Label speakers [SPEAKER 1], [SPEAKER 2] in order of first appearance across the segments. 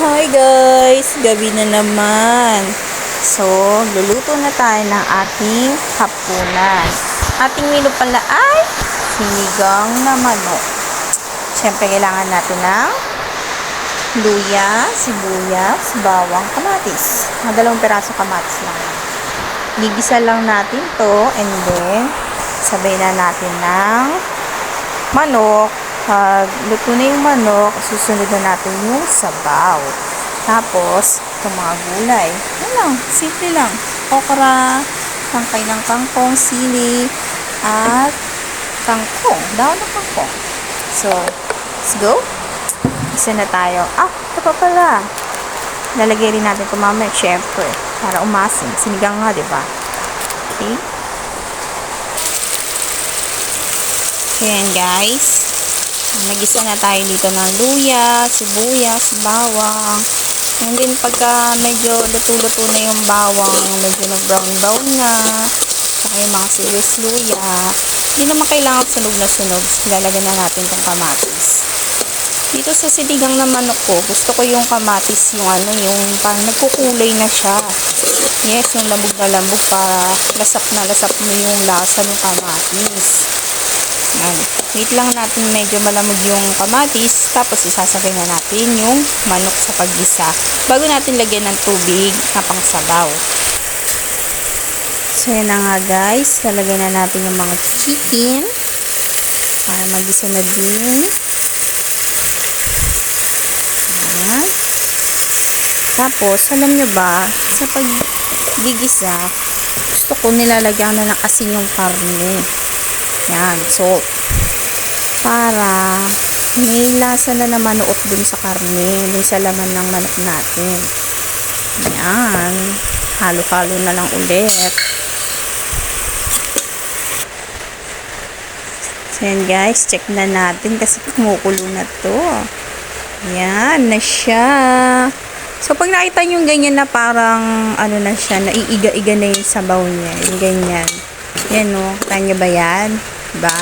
[SPEAKER 1] Hi guys! Gabi na naman. So, luluto na tayo ng ating hapunan. Ating menu pala ay sinigang na manok. Siyempre, kailangan natin ng luya, sibuyas, bawang, kamatis. Mga 2 piraso kamatis lang. Gigisa lang natin to and then sabay na natin ng manok. Pag luto na yung manok, susunod na natin yung sabaw. Tapos, itong mga gulay. Yan lang, simple lang. Okra, tangkay ng kangkong, sili, at kangkong. Daon ng kangkong. So, let's go. Isa na tayo. Ito pa pala. Lalagay rin natin ito mamaya, syempre. Para umasin. Sinigang nga, diba? Okay. So, yan guys. Nagisa na tayo dito ng luya, sibuyas, bawang. And then pagka medyo luto-luto na yung bawang, medyo nag-brown-brown na, saka yung mga sibuyas, luya, hindi naman kailangan sunog na sunog. Ilalagyan na natin itong kamatis. Dito sa sinigang na manok ko, gusto ko yung kamatis, yung yung parang nagkukulay na siya. Yes, yung lambog na lambog para lasap na lasap mo yung lasa ng kamatis. Yan. Wait lang natin medyo malamog yung kamatis, tapos isasabay na natin yung manok sa paggisa bago natin lagyan ng tubig na pangsabaw. So yan na nga guys, lalagyan na natin yung mga chicken para magisa na din. Yan. Tapos alam nyo ba, sa paggigisa gusto ko nilalagyan na ng asin yung karne. Yan, salt. Para may lasa na naman manuot dun sa karne, dun sa laman ng manok natin. Yan. Halo-halo na lang ulit. So yan guys, check na natin kasi kumukulo na to. Yan na siya. So pag nakita nyo ganyan na parang na siya, naiiga-iga na yung sabaw niya. Yung ganyan. Yan o, kita nyo ba yan? Diba?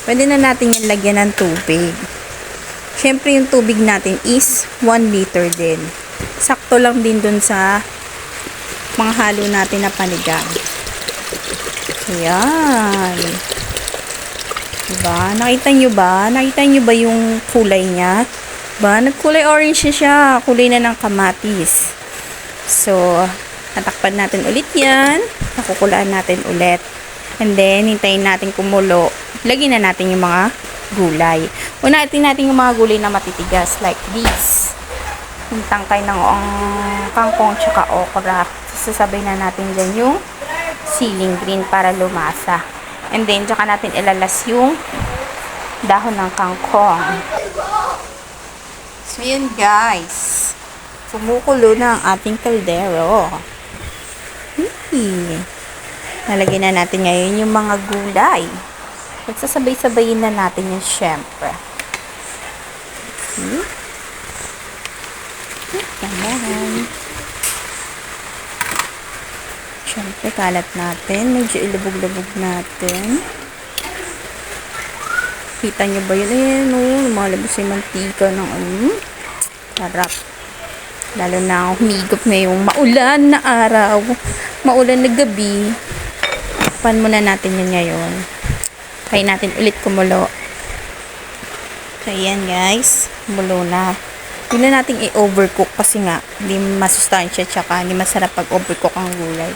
[SPEAKER 1] Pwede na natin yung lagyan ng tubig. Siyempre yung tubig natin is 1 liter din. Sakto lang din dun sa mga halo natin na panigang. Ayan. Diba? Nakita nyo ba? Nakita nyo ba yung kulay niya? Diba? Nagkulay orange siya. Kulay na ng kamatis. So, natakpan natin ulit yan. Nakukulaan natin ulit. And then, hintayin natin kumulo. Lagyan na natin yung mga gulay. Unatin natin yung mga gulay na matitigas. Like this. Yung tangkay ng kangkong tsaka okra. Sasabay na natin dyan yung siling green para lumasa. And then, tsaka natin ilalas yung dahon ng kangkong. So, yun guys. Kumukulo na ang ating kaldero. Nalagyan na natin ngayon yung mga gulay. Pagsasabay-sabayin na natin yung syempre. Ganyan. Syempre, kalat natin. Medyo ilubog-lubog natin. Kita nyo ba yun? Ayan, lumalabas yung mantika ng sarap. Lalo na humigop na yung maulan na araw. Maulan na gabi. Pan muna natin yun ngayon. Try natin ulit kumulo. So, ayan guys. Kumulo na. Hindi na natin i-overcook kasi nga, hindi masustansya tsaka hindi masarap pag overcook ang gulay.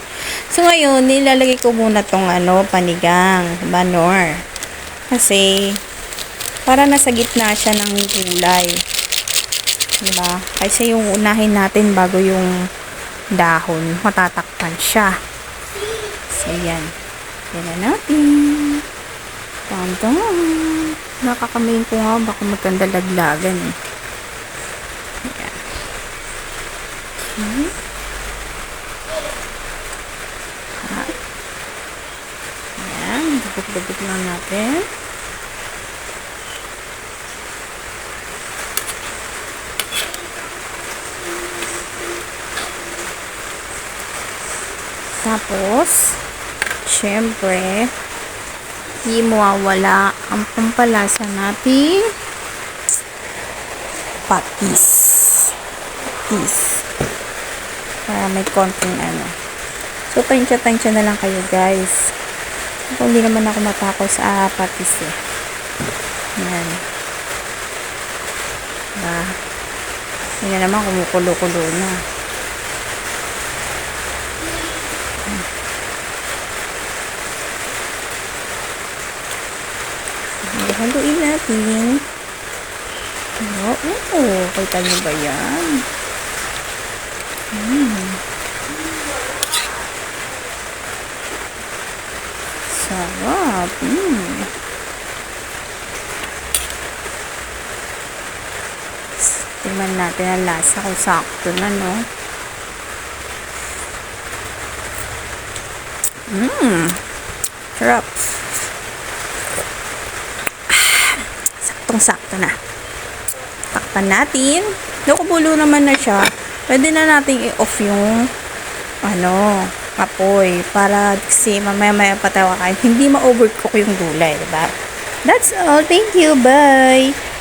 [SPEAKER 1] So, ngayon, nilalagay ko muna tong panigang, banor. Kasi, para nasa gitna siya ng gulay. Diba? Kasi yung unahin natin bago yung dahon, matatakpan siya. So, yan. Yan na natin. Tantang. Nakakamayin ko nga, baka magkandalaglagan eh. Yan. Okay. Yan. Dubog-dubog lang natin. Tapos, syempre, di mawawala ang pampalasa nating patis. patis. Para may konting ano. So, tansya-tansya na lang kayo, guys. Ako, hindi naman ako matakot sa patis eh. Yan. Diba? Yan naman, kumukulo-kulo na. Haluin natin. Kita nyo ba yan? Sarap. Tingnan natin ang lasa kung sakto na, no? Sarap. Saktong-sakto na. Takpan natin. Nakubulo naman na siya. Pwede na natin i-off yung apoy para kasi mamaya pa tayo kakain. Hindi ma-overcook yung gulay, diba? That's all. Thank you. Bye!